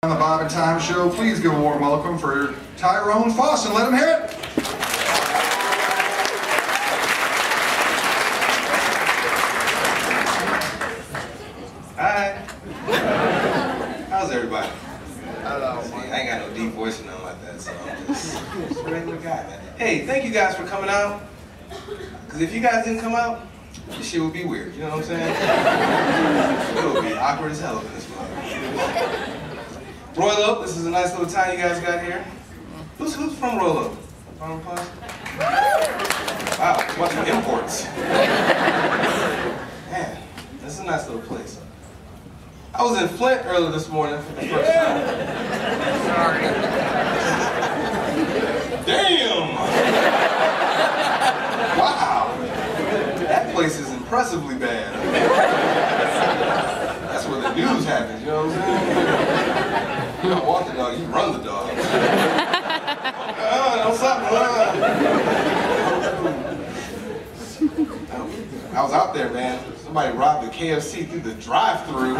On the Bob and Tom Show, please give a warm welcome for Tyrone Foss and let him hear it. Hi. How's everybody? Hello. See, I ain't got no deep voice or nothing like that, so I'm just a regular guy, man. Hey, thank you guys for coming out. Because if you guys didn't come out, this shit would be weird, you know what I'm saying? It would be awkward as hell in this one. Royal Oak, this is a nice little town you guys got here. Who's from Royal Oak? Wow, a bunch of imports. Man, this is a nice little place. I was in Flint earlier this morning for the first time. Sorry. Damn! Wow! That place is impressively bad. That's where the news happens, you know what I'm saying? You don't want the dog, you run the dog. Don't stop. I was out there, man. Somebody robbed the KFC through the drive-thru.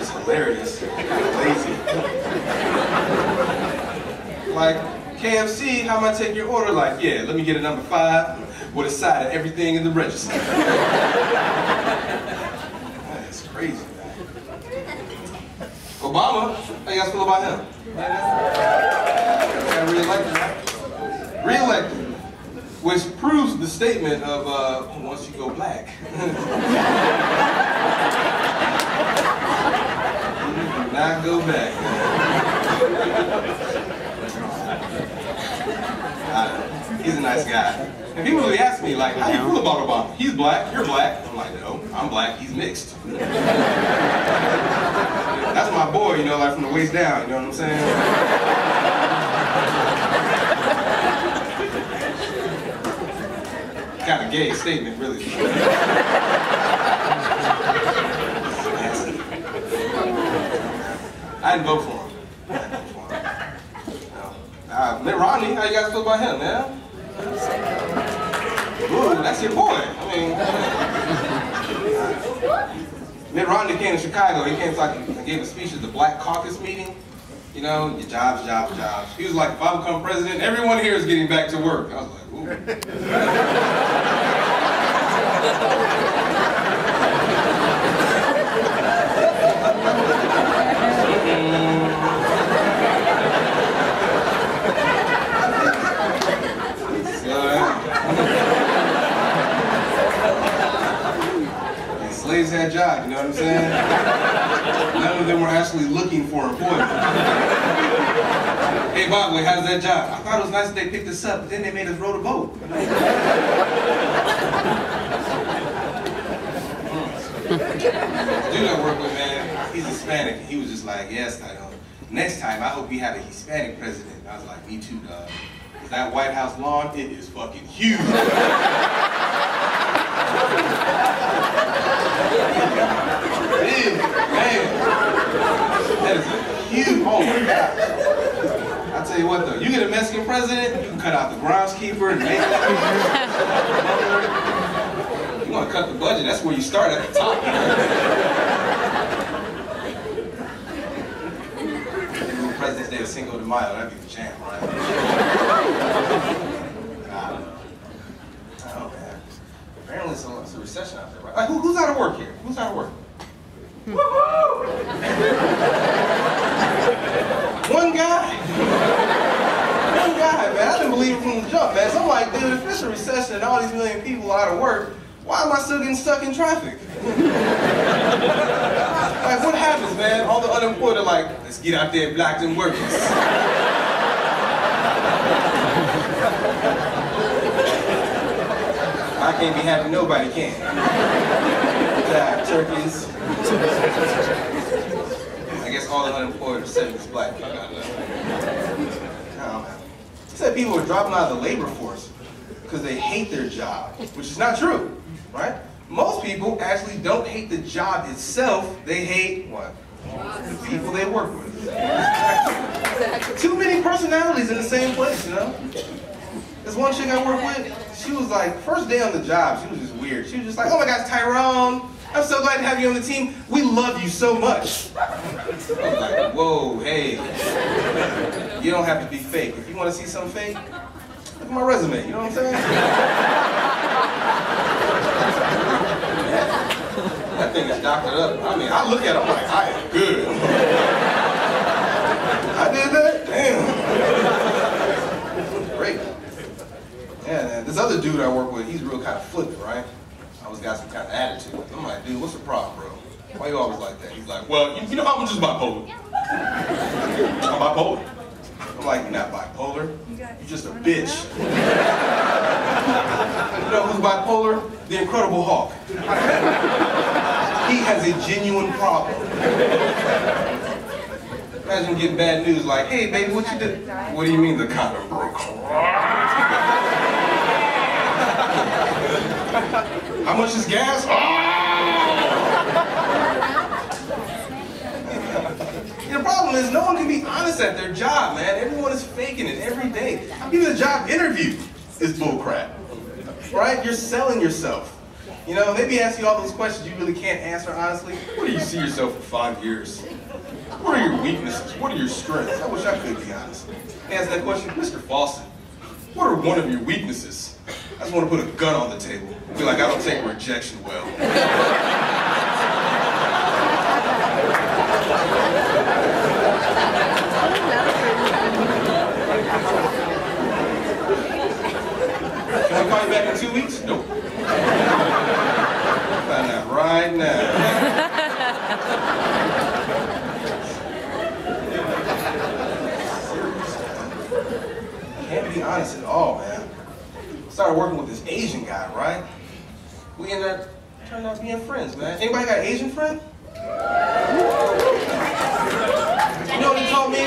It's hilarious. Lazy. Like, KFC, how am I take your order? Like, yeah, let me get a number 5 with a side of everything in the register. That's crazy, man. Obama, how you guys feel about him? Got re-elected, right? Re-elected. Which proves the statement of, once you go black. You do not go back. He's a nice guy. And people really ask me, like, how do you feel about Obama? He's black, you're black. I'm like, no, I'm black, he's mixed. That's my boy, you know, like from the waist down, you know what I'm saying? Kind of gay statement, really. I didn't vote for him. Mitt Romney, how you guys feel about him, man? Ooh, that's your boy. I mean, Mitt Romney came to Chicago. He came and gave a speech at the Black Caucus meeting. You know, your jobs, jobs, jobs. He was like, if I become president, everyone here is getting back to work. I was like, ooh. Slaves had jobs, you know what I'm saying? None of them were actually looking for employment. Hey, Bob, wait, how's that job? I thought it was nice that they picked us up, but then they made us row the boat. The dude I work with, man, he's Hispanic. He was just like, yes, Tyrone. Next time, I hope we have a Hispanic president. I was like, me too, dog. That White House lawn, it is fucking huge. Man, that is a huge, oh my gosh. I'll tell you what though, you get a Mexican president, you can cut out the groundskeeper and make that. You want to cut the budget, that's where you start at the top. President's Day of Cinco de Mayo, that'd be the jam, right? Oh man. Apparently it's a recession out there, right? Who's out of work here? Who's out of work? Woohoo! One guy. One guy, man. I didn't believe it from the jump, man. So I'm like, dude, if it's a recession and all these million people are out of work, why am I still getting stuck in traffic? Like, what happens, man? All the unemployed are like, let's get out there, black and work. I can't be happy, nobody can. Turkeys. I guess all the unemployed are 70s black. I don't know. He said people are dropping out of the labor force because they hate their job, which is not true, right? Most people actually don't hate the job itself, they hate what? The people they work with. Too many personalities in the same place, you know? This one chick I work with, she was like, first day on the job, she was just weird. She was just like, oh my gosh, Tyrone, I'm so glad to have you on the team. We love you so much. I was like, whoa, hey. You don't have to be fake. If you want to see something fake, look at my resume, you know what I'm saying? That thing is doctored up. I mean, I look at it, I'm like, I am good. I did that? Damn. Great. Yeah, man. This other dude I work with, he's real kind of flippant, right? Always got some kind of attitude. I'm like, dude, what's the problem, bro? Why you always like that? He's like, well, you know, I'm just bipolar. I'm bipolar. I'm like, you're not bipolar. You're just a bitch. You know who's bipolar? The Incredible Hulk. He has a genuine problem. Imagine getting bad news like, hey, baby, what you did? What do you mean the condom broke? How much is gas? The problem is no one can be honest at their job, man. Everyone is faking it every day. Even the job interview is bullcrap, right? You're selling yourself. You know, maybe ask you all those questions you really can't answer honestly. Where do you see yourself in 5 years? What are your weaknesses? What are your strengths? I wish I could be honest. Ask that question, Mr. Fawcett, what are one of your weaknesses? I just want to put a gun on the table. Be like, I don't take rejection well. Can I call you back in 2 weeks? Nope. Find out right now. Can't be honest at all, man. Started working with this Asian guy, right? We ended up turned out being friends, man. Anybody got an Asian friend? You know what he told me?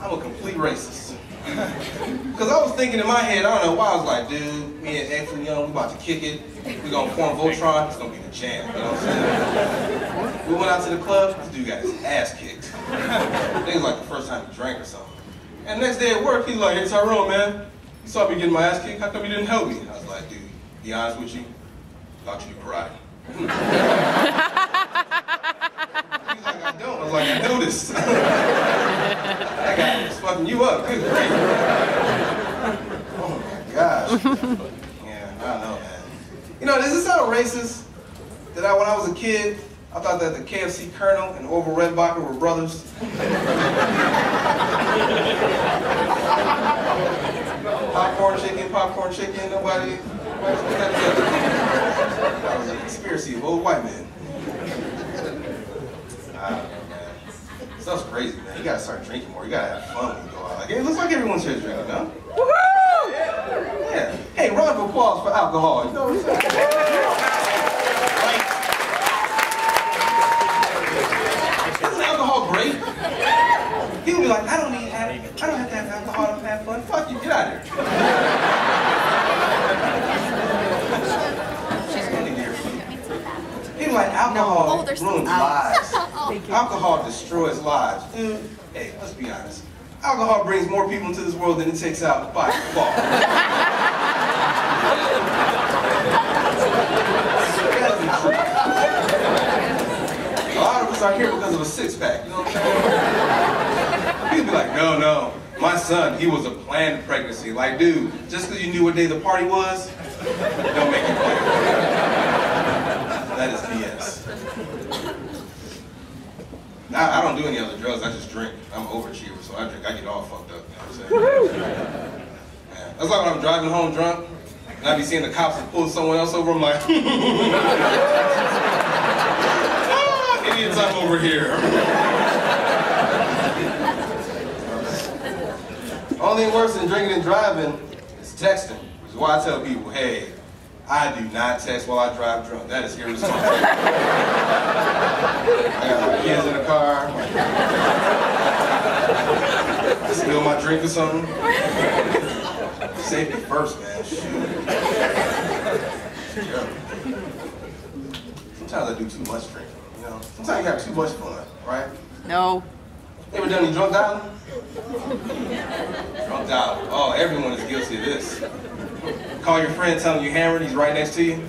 I'm a complete racist. Because I was thinking in my head, I don't know why, I was like, dude, me and X and Young, we about to kick it. We gonna form Voltron, it's gonna be the jam, you know what I'm saying? We went out to the club, this dude got his ass kicked. I think it was like the first time he drank or something. And the next day at work, he's like, hey Tyrone, man, you saw me getting my ass kicked, how come you didn't help me? I was like, dude, be honest with you, I thought you do karate. He's like, I don't. I was like, I noticed. That guy was fucking you up. Good grief. Oh my gosh. Yeah, I don't know, man. You know, does it sound racist that when I was a kid, I thought that the KFC Colonel and Orville Redenbacher were brothers? Popcorn chicken, nobody put that together. That was a conspiracy of old white men. I don't know, man. Stuff's crazy, man. You gotta start drinking more. You gotta have fun when you go out. Like, it looks like everyone's here drinking, no? Woohoo! Yeah. Hey, round of applause for alcohol. You know what I'm saying? Isn't alcohol great? People be like, I don't have to have alcohol to have fun. Fuck you, get out of here. People like alcohol ruins lives. Alcohol destroys lives. Dude, hey, let's be honest. Alcohol brings more people into this world than it takes out by far. A lot of us are here because of a six-pack, you know what I'm saying? People be like, no, my son, he was a planned pregnancy. Like, dude, just because you knew what day the party was, don't make it planned. That is BS. I don't do any other drugs, I just drink. I'm an overachiever, so I drink, I get all fucked up, you know what I'm saying? Man, that's like when I'm driving home drunk, and I be seeing the cops that pull someone else over, I'm like, idiots, I'm over here. Only thing worse than drinking and driving is texting, which is why I tell people, hey, I do not text while I drive drunk. That is irresponsible. I got my kids in the car. Spill my drink or something. Safety first, man. Shoot. Sometimes I do too much drinking, you know? Sometimes you have too much fun, right? No. You ever done any drunk dialing? Drunk dialing. Oh, everyone is guilty of this. Call your friend, tell him you're hammered, he's right next to you.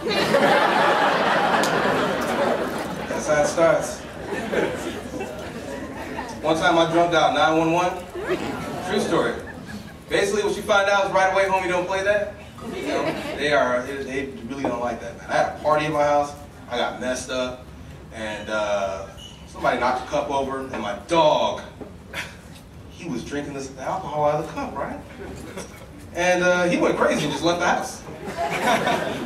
That's how it starts. One time I drunked out 911. True story. Basically, what you find out is right away, homie, don't play that. You know, they really don't like that, man. I had a party in my house. I got messed up, and somebody knocked a cup over, and my dog, he was drinking the alcohol out of the cup, right? And he went crazy and just left the house.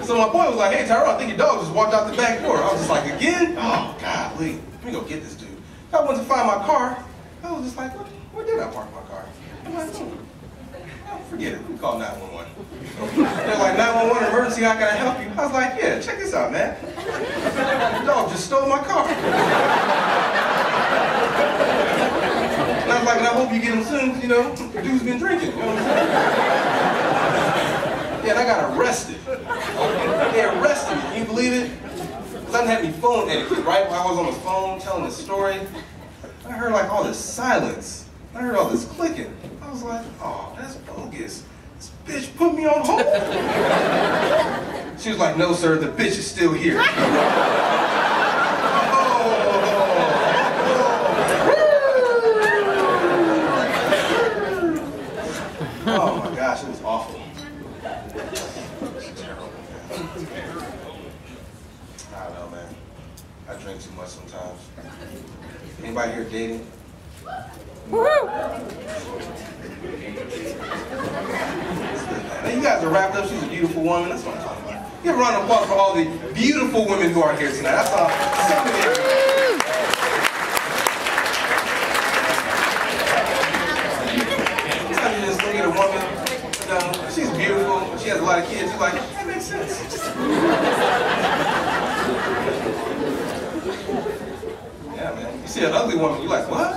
So my boy was like, hey, Tyrone, I think your dog just walked out the back door. I was just like, again? Oh, golly. Let me go get this dude. I went to find my car. I was just like, where did I park my car? I'm like, oh, forget it. We call 911. They're like, 911 emergency, how can I help you? I was like, yeah, check this out, man. The dog just stole my car. And I was like, and I hope you get him soon, you know, the dude's been drinking, you know what I'm saying? Yeah, and I got arrested. They arrested me, can you believe it? Because I didn't have any phone etiquette, right? While I was on the phone telling the story, I heard like all this silence. I heard all this clicking. I was like, oh, that's bogus. This bitch put me on hold. She was like, no, sir, the bitch is still here. Oh my gosh, it was awful. It's terrible, man. I don't know, man. I drink too much sometimes. Anybody here dating? Now you guys are wrapped up. She's a beautiful woman. That's what I'm talking about. Give a round of applause for all the beautiful women who are here tonight. That's all. Sometimes you just look at a woman, you know, she's beautiful, she has a lot of kids, you're like, that makes sense. Yeah, man. You see an ugly woman, you're like, what?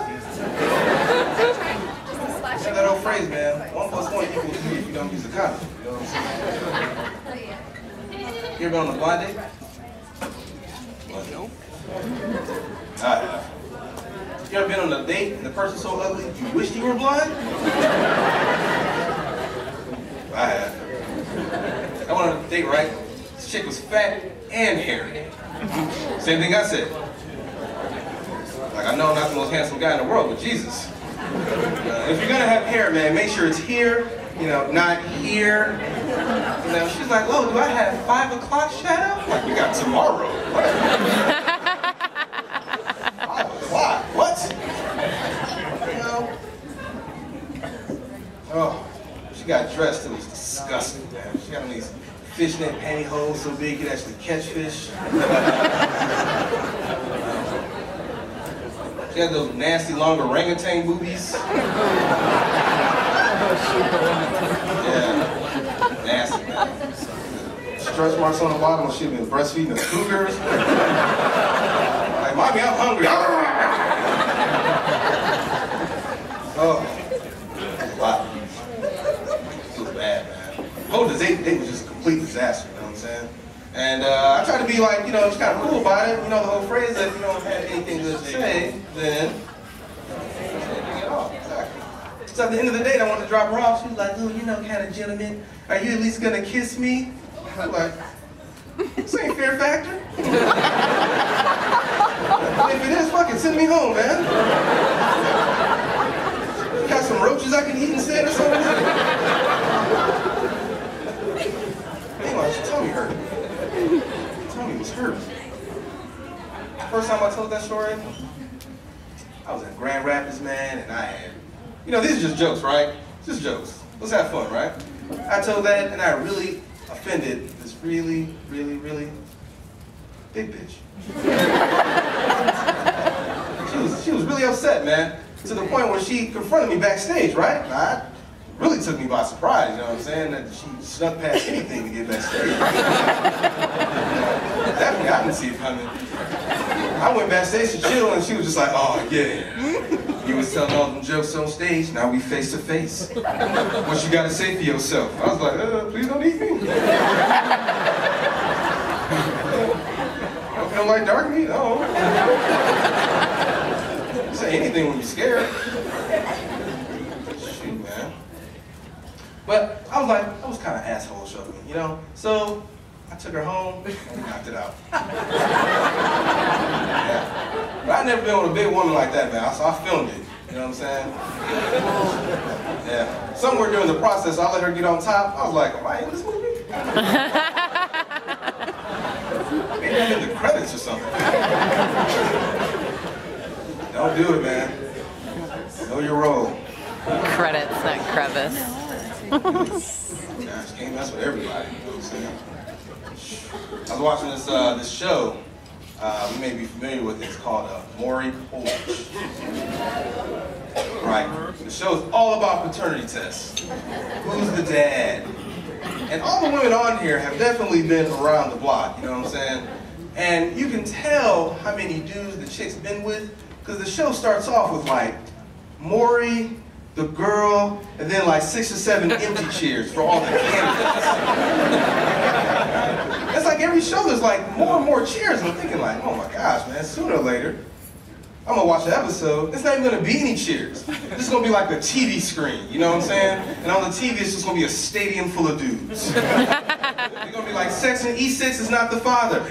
Yeah, that old phrase, man. 1 + 1 = 3 if you don't use the condom. You know what I'm saying? You ever been on a blind date? No. I have. You ever been on a date and the person's so ugly you wished you were blind? I have. I went on a date, right? This chick was fat and hairy. Same thing I said. Like, I know I'm not the most handsome guy in the world, but Jesus. If you're gonna have hair, man, make sure it's here, you know, not here. You know, she's like, oh, do I have 5 o'clock shadow? I'm like, we got tomorrow. What? 5 o'clock? What? You know? Oh, she got dressed. It was disgusting, man. She got on these fishnet pantyhose so big you could actually catch fish. She had those nasty long orangutan boobies. Yeah, nasty, man. Stretch marks on the bottom, she'd been breastfeeding the cougars. Like, mommy, I'm hungry. Oh, wow. It was bad, man. The whole date was just a complete disaster, you know what I'm saying? And I tried to be like, you know, just kind of cool about it. You know, the whole phrase that if you don't have anything good to say, then anything at all. Exactly. So at the end of the day, I wanted to drop her off. She was like, oh, you know, kind of gentleman, are you at least gonna kiss me? I'm like, this ain't Fear Factor. If it is, fucking send me home, man. You got some roaches I can eat instead or something? Anyway, she told me hurt. Tony was hurt. First time I told that story, I was in Grand Rapids, man, and I had, you know, these are just jokes, right? Just jokes. Let's have fun, right? I told that, and I really offended this really, really, really big bitch. She was really upset, man, to the point where she confronted me backstage, right? Now, really took me by surprise, you know what I'm saying? That she snuck past anything to get backstage. Definitely, I didn't see it coming. I went backstage to chill, and she was just like, oh, yeah. You was telling all them jokes on stage, now we face to face. What you gotta say for yourself? I was like, please don't eat me. You don't like dark meat? No. You say anything when you're scared. Shoot, man. But I was like, I was kind of asshole-ish of me, you know? So I I took her home and we knocked it out. Yeah. But I've never been with a big woman like that, man. So I filmed it. You know what I'm saying? Yeah. Somewhere during the process, I let her get on top. I was like, am I in this movie? Maybe I'm in the credits or something. Don't do it, man. Know your role. Credits, not crevice. Gosh, can't mess with everybody. You know what I'm saying? I was watching this show. You may be familiar with it. It's called Maury Povich. Right. The show is all about paternity tests. Who's the dad? And all the women on here have definitely been around the block. You know what I'm saying? And you can tell how many dudes the chick's been with because the show starts off with like Maury, the girl, and then like 6 or 7 empty chairs for all the candidates. It's like every show there's like more and more chairs. And I'm thinking like, oh my gosh, man, sooner or later, I'm gonna watch the episode, it's not even gonna be any cheers. This is gonna be like a TV screen, you know what I'm saying? And on the TV, it's just gonna be a stadium full of dudes. They're gonna be like, Section E6 is not the father.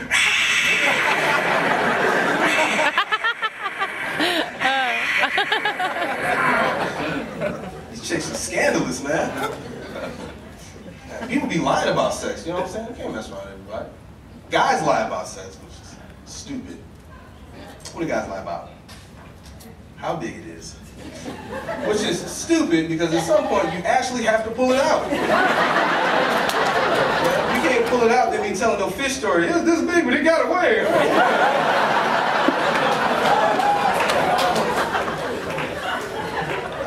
These chicks are scandalous, man. People be lying about sex, you know what I'm saying? You can't mess around with everybody. Guys lie about sex, which is stupid. What do guys lie about? How big it is. Which is stupid because at some point you actually have to pull it out. If you can't pull it out, then be telling no fish story. It was this big, but it got away.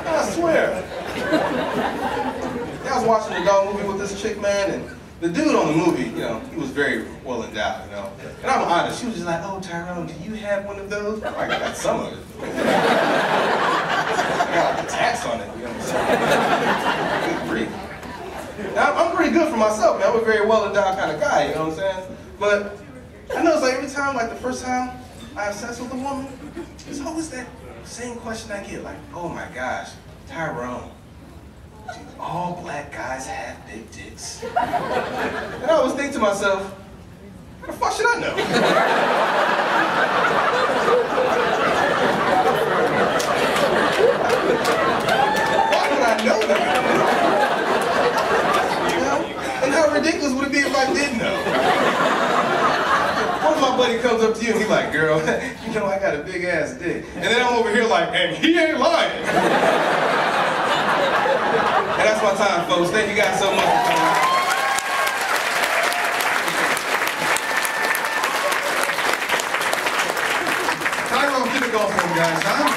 I swear. I was watching a dog movie with this chick, man, and the dude on the movie, you know, he was very well endowed, you know. And I'm honest, she was just like, oh, Tyrone, do you have one of those? I got some of it. I got like the tax on it, you know what I'm saying? Good grief. Now, I'm pretty good for myself, man. I'm a very well endowed kind of guy, you know what I'm saying? But I know it's like every time, like the first time I have sex with a woman, there's always that same question I get, like, oh my gosh, Tyrone. All black guys have big dicks. And I always think to myself, what the fuck should I know? Why would I know that? You know? And how ridiculous would it be if I did know? What if my buddy comes up to you and he's like, girl, you know I got a big ass dick. And then I'm over here like, and he ain't lying. And that's my time, folks. Thank you guys so much for coming out. Tyrone, keep it going for him, guys, huh?